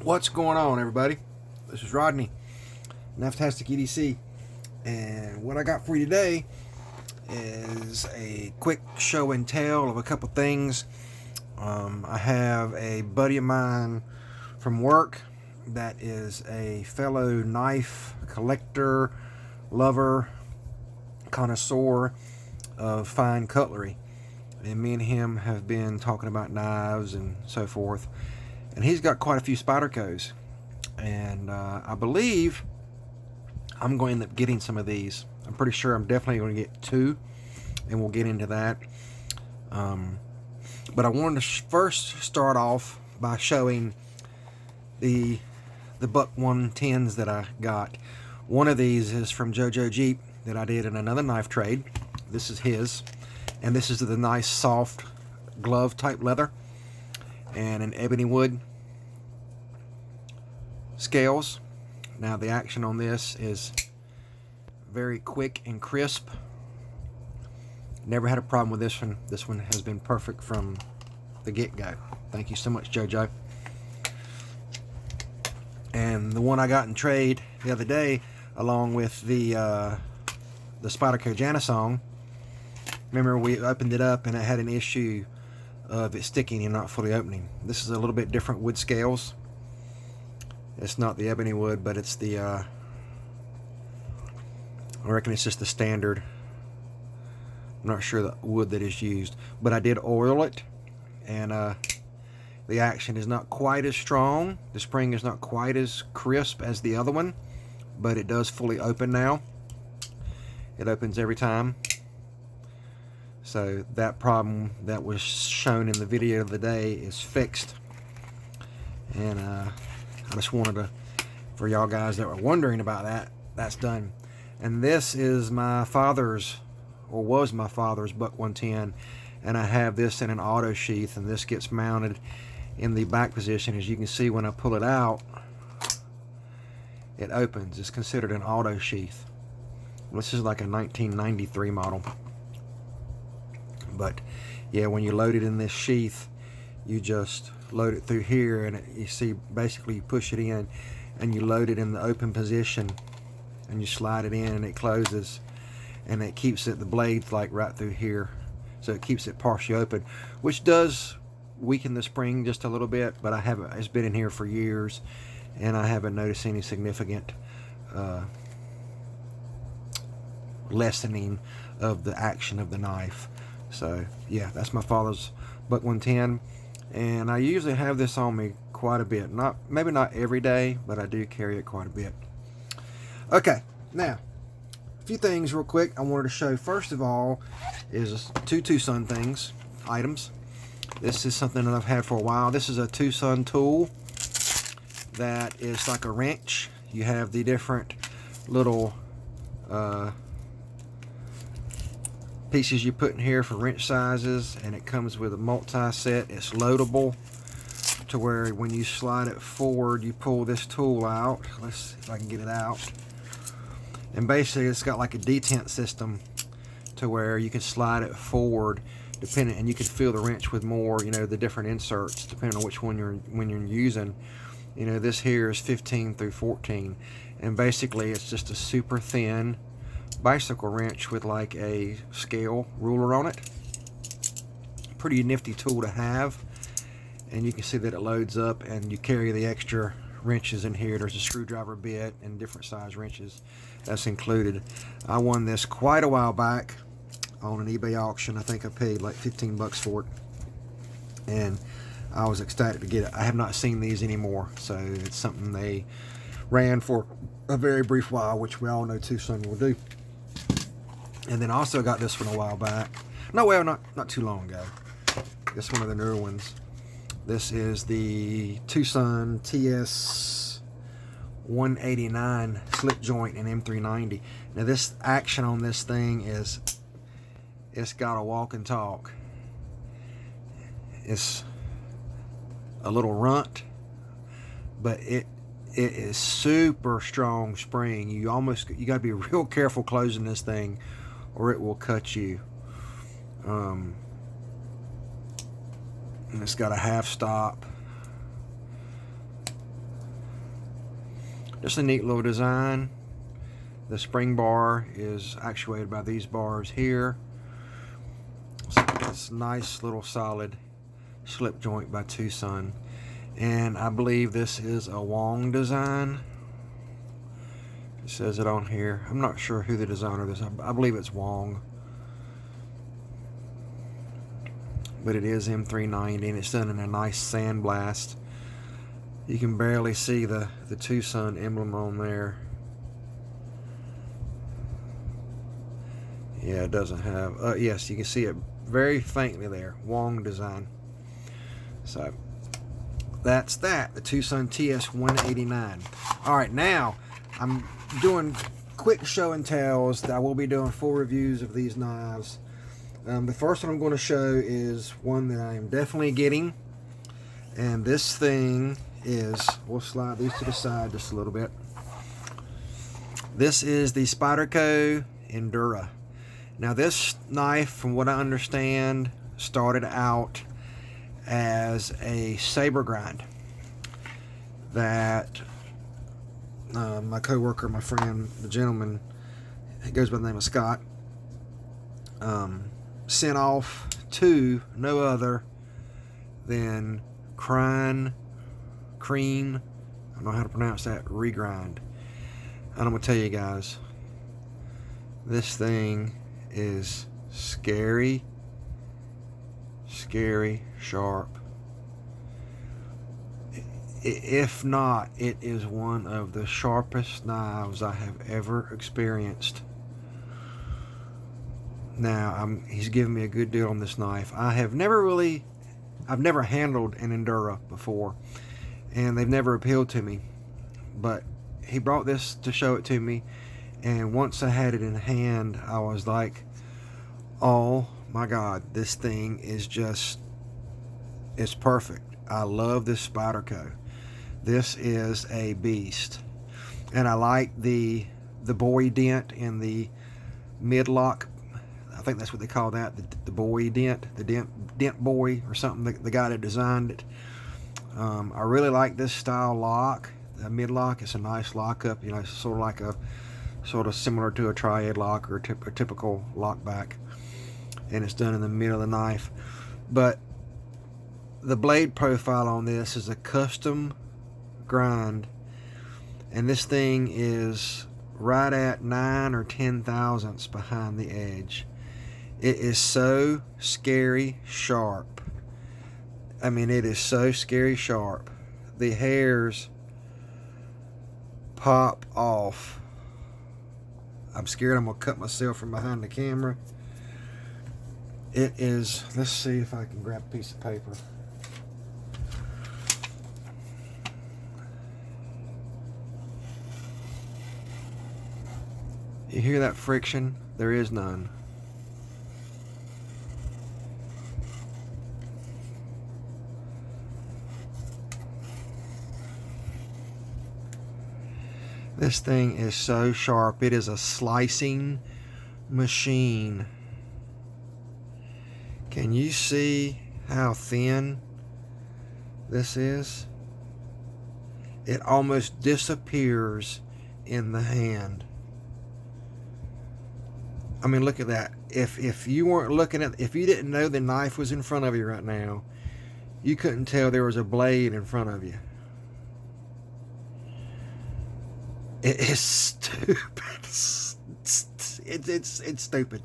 What's going on, everybody? This is Rodney, Naftastic EDC, and what I got for you today is a quick show and tell of a couple things. I have a buddy of mine from work that is a fellow knife collector, lover, connoisseur of fine cutlery, and me and him have been talking about knives and so forth. And he's got quite a few Spydercos, and I believe I'm going to end up getting some of these. I'm pretty sure I'm definitely going to get two, and we'll get into that. But I wanted to first start off by showing the Buck 110s that I got. One of these is from JoJo Jeep that I did in another knife trade. This is his, and this is the nice soft glove type leather and an ebony wood scales. Now the action on this is very quick and crisp. Never had a problem with this one. This one has been perfect from the get-go. Thank you so much, JoJo. And the one I got in trade the other day, along with the Spyderco Janasong, remember we opened it up and it had an issue of it sticking and not fully opening. This is a little bit different wood scales. It's not the ebony wood, but it's the I reckon it's just the standard. I'm not sure the wood that is used, but I did oil it, and the action is not quite as strong. The spring is not quite as crisp as the other one, but it does fully open now. It opens every time. So that problem that was shown in the video of the day is fixed. And I just wanted to, for y'all guys that were wondering about that, that's done. And this is my father's, or was my father's, Buck 110. And I have this in an auto sheath, and this gets mounted in the back position. As you can see, when I pull it out, it opens. It's considered an auto sheath. This is like a 1993 model. But yeah, when you load it in this sheath, you just load it through here, and you see basically you push it in and you load it in the open position, and you slide it in and it closes, and it keeps it, the blades like right through here, so it keeps it partially open, which does weaken the spring just a little bit, but I haven't, it's been in here for years and I haven't noticed any significant lessening of the action of the knife. So yeah, that's my father's Buck 110, and I usually have this on me quite a bit. Maybe not every day, but I do carry it quite a bit. Okay, now a few things real quick I wanted to show. First of all is two Twosun items. This is something that I've had for a while. This is a Twosun tool that is like a wrench. You have the different little pieces you put in here for wrench sizes, and it comes with a multi-set. It's loadable to where when you slide it forward, you pull this tool out. Let's see if I can get it out. And basically it's got like a detent system to where you can slide it forward depending, and you can fill the wrench with more, you know, the different inserts depending on which one you're using. You know, this here is 15 through 14, and basically it's just a super thin bicycle wrench with like a scale ruler on it. Pretty nifty tool to have, and you can see that it loads up, and you carry the extra wrenches in here. There's a screwdriver bit and different size wrenches that's included. I won this quite a while back on an eBay auction. I think I paid like 15 bucks for it, and I was ecstatic to get it. I have not seen these anymore, so it's something they ran for a very brief while, which we all know Twosun will do. And then also got this one a while back. No, well, not too long ago. This one of the newer ones. This is the Twosun TS 189 slip joint in M390. Now this action on this thing is, it's got a walk and talk. It's a little runt, but it is super strong spring. You got to be real careful closing this thing, or it will cut you. And it's got a half stop. Just a neat little design. The spring bar is actuated by these bars here. So it's nice little solid slip joint by Twosun. And I believe this is a Wong design. It says it on here. I'm not sure who the designer is. I believe it's Wong. But it is M390 and it's done in a nice sandblast. You can barely see the Twosun emblem on there. Yeah, it doesn't have, yes, you can see it very faintly there. Wong design. So, that's that, the Twosun TS189. Alright, now, I'm doing quick show and tells. I will be doing full reviews of these knives. The first one I'm going to show is one that I am definitely getting. And this thing is, we'll slide these to the side just a little bit. This is the Spyderco Endura. Now this knife, from what I understand, started out as a saber grind that my co-worker, my friend, the gentleman, he goes by the name of Scott, sent off to no other than Crean, I don't know how to pronounce that, regrind. And I'm going to tell you guys, this thing is scary sharp. If not, it is one of the sharpest knives I have ever experienced. Now, he's giving me a good deal on this knife. I've never handled an Endura before, and they've never appealed to me. But he brought this to show it to me, and once I had it in hand, I was like, oh my God, this thing is just, it's perfect. I love this Spyderco. This is a beast. And I like the buoy dent in the mid-lock. I think that's what they call that, the buoy dent, the dent buoy or something, the guy that designed it. I really like this style lock, the mid-lock. It's a nice lockup, you know, it's sort of similar to a triad lock or a typical lock back. And it's done in the middle of the knife. But the blade profile on this is a custom grind, and this thing is right at 9 or 10 thousandths behind the edge. It is so scary sharp. I mean, it is so scary sharp. The hairs pop off. I'm scared I'm gonna cut myself from behind the camera. It is, let's see if I can grab a piece of paper. You hear that friction? There is none. This thing is so sharp. It is a slicing machine. Can you see how thin this is? It almost disappears in the hand. I mean, look at that. If you weren't looking at, if you didn't know the knife was in front of you right now, you couldn't tell there was a blade in front of you. It is stupid. It's stupid.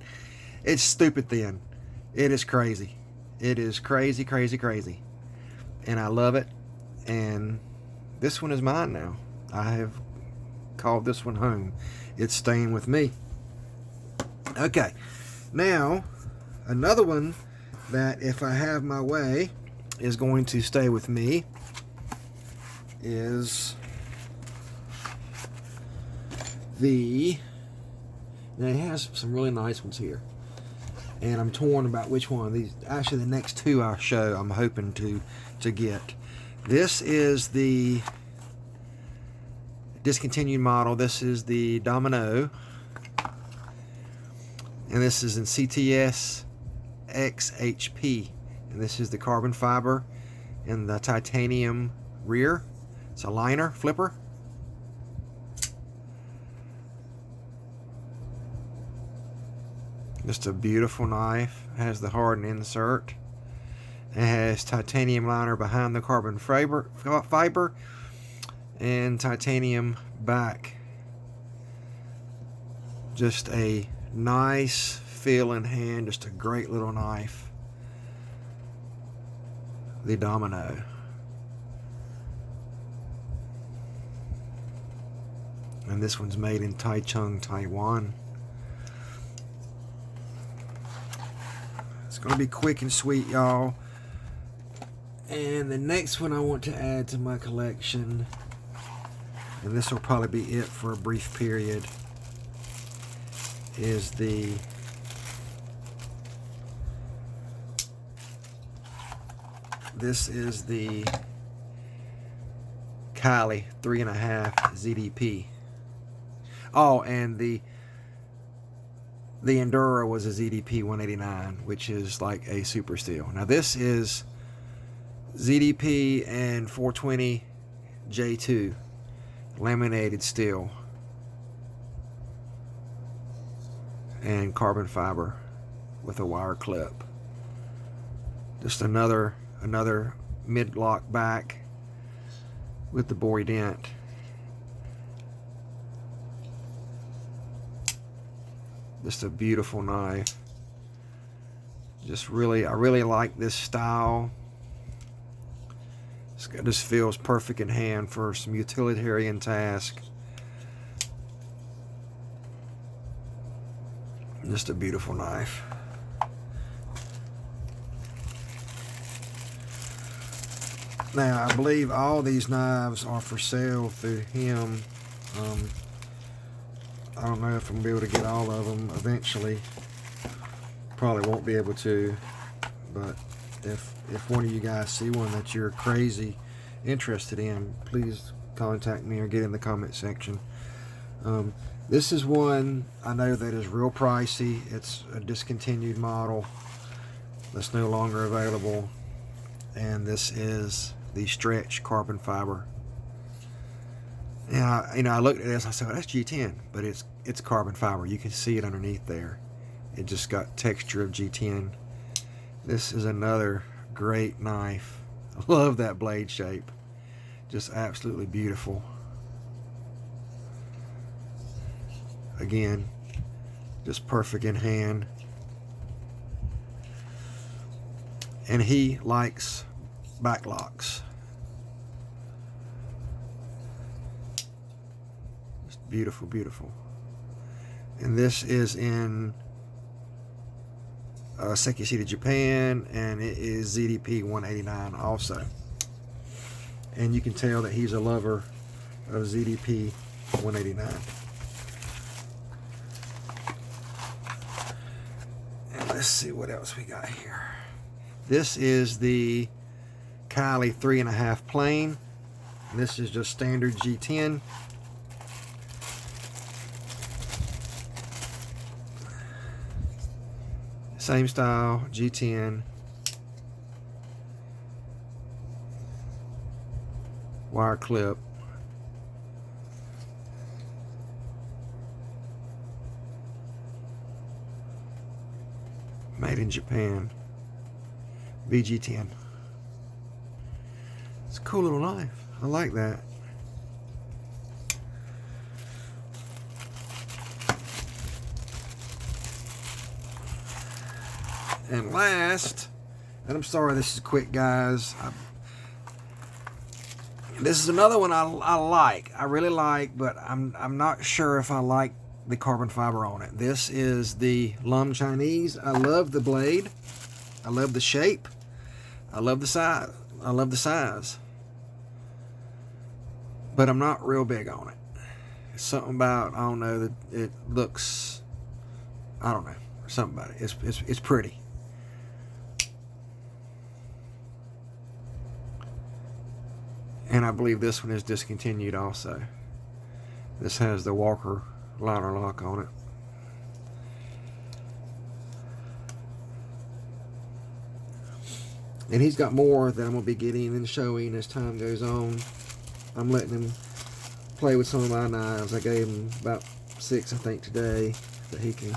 It's stupid thin. It is crazy. It is crazy, crazy, crazy. And I love it. And this one is mine now. I have called this one home. It's staying with me. Okay. Now, another one that, if I have my way, is going to stay with me is the, now it has some really nice ones here, and I'm torn about which one of these. Actually, the next two I show I'm hoping to get. This is the discontinued model. This is the Domino, and this is in CTS XHP, and this is the carbon fiber and the titanium rear. It's a liner flipper. Just a beautiful knife. It has the hardened insert. It has titanium liner behind the carbon fiber and titanium back. Just a nice feeling hand, just a great little knife. The Domino. And this one's made in Taichung, Taiwan. It's going to be quick and sweet, y'all. And the next one I want to add to my collection, and this will probably be it for a brief period, is the Kylie 3.5 ZDP. Oh, and the Enduro was a ZDP 189, which is like a super steel. Now this is ZDP and 420 J2 laminated steel and carbon fiber with a wire clip. Just another mid-lock back with the boy dent. Just a beautiful knife. I really like this style. This feels perfect in hand for some utilitarian task. Just a beautiful knife. Now, I believe all these knives are for sale through him. I don't know if I'm going to be able to get all of them eventually. Probably won't be able to, but if one of you guys see one that you're crazy interested in, please contact me or get in the comment section. This is one I know that is real pricey. It's a discontinued model that's no longer available, and this is the stretch carbon fiber. And I looked at this, I said, well, that's G10, but it's carbon fiber. You can see it underneath there. It just got texture of G10. This is another great knife. I love that blade shape. Just absolutely beautiful. Again, just perfect in hand. And he likes backlocks. Just beautiful, beautiful. And this is in Sekishido, Japan, and it is ZDP 189 also. And you can tell that he's a lover of ZDP 189. And let's see what else we got here. This is the Kylie 3.5 plain. And this is just standard G10. Same style, G10. Wire clip. Made in Japan. VG10. It's a cool little knife. I like that. And last, and I'm sorry this is quick, guys. This is another one I like. I really like, but I'm not sure if I like the carbon fiber on it. This is the Lum Chinese. I love the blade. I love the shape. I love the size. I love the size. But I'm not real big on it. It's something about, I don't know, that it looks, I don't know, something about it. It's pretty. And I believe this one is discontinued also. This has the Walker liner lock on it. And he's got more that I'm going to be getting and showing as time goes on. I'm letting him play with some of my knives. I gave him about 6, I think, today that he can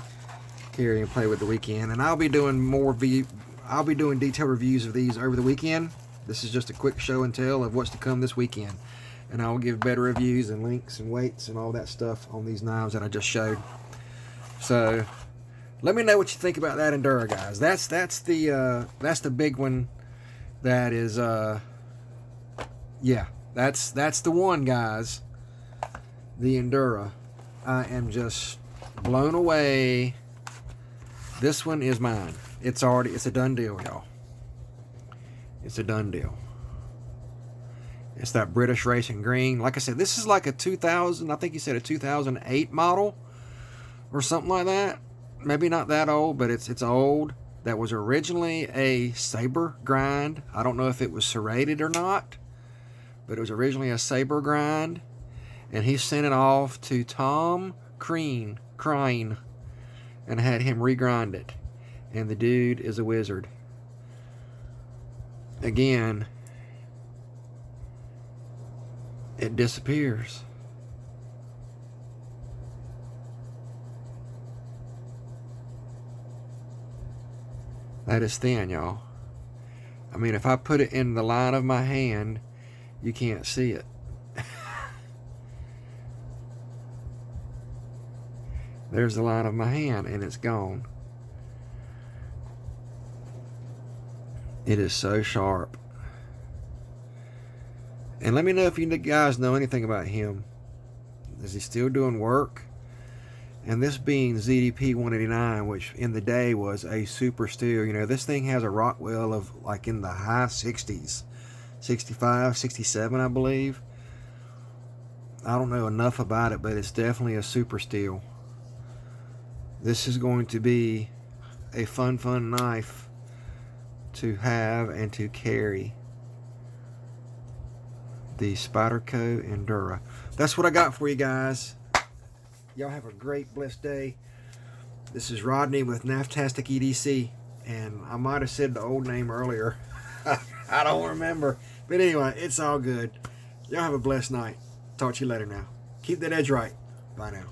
carry and play with the weekend. And I'll be doing detailed reviews of these over the weekend. This is just a quick show and tell of what's to come this weekend. And I'll give better reviews and links and weights and all that stuff on these knives that I just showed. So let me know what you think about that Endura, guys. That's the big one. That is yeah, that's the one, guys. The Endura. I am just blown away. This one is mine. It's a done deal, y'all. It's a done deal. It's that British Racing Green. Like I said, this is like a 2000, I think you said a 2008 model or something like that. Maybe not that old, but it's old. That was originally a saber grind. I don't know if it was serrated or not, but it was originally a saber grind. And he sent it off to Tom Crane and had him regrind it. And the dude is a wizard. Again, it disappears. That is thin, y'all. I mean, if I put it in the line of my hand, you can't see it. There's the line of my hand, and it's gone. It is so sharp. And let me know if you guys know anything about him. Is he still doing work? And this being ZDP 189, which in the day was a super steel. You know, this thing has a Rockwell of like in the high 60s. 65, 67, I believe. I don't know enough about it, but it's definitely a super steel. This is going to be a fun knife to have and to carry. The Spyderco Endura. That's what I got for you guys. Y'all have a great, blessed day. This is Rodney with Naftastic EDC, and I might have said the old name earlier. I don't remember. But anyway, it's all good. Y'all have a blessed night. Talk to you later now. Keep that edge right. Bye now.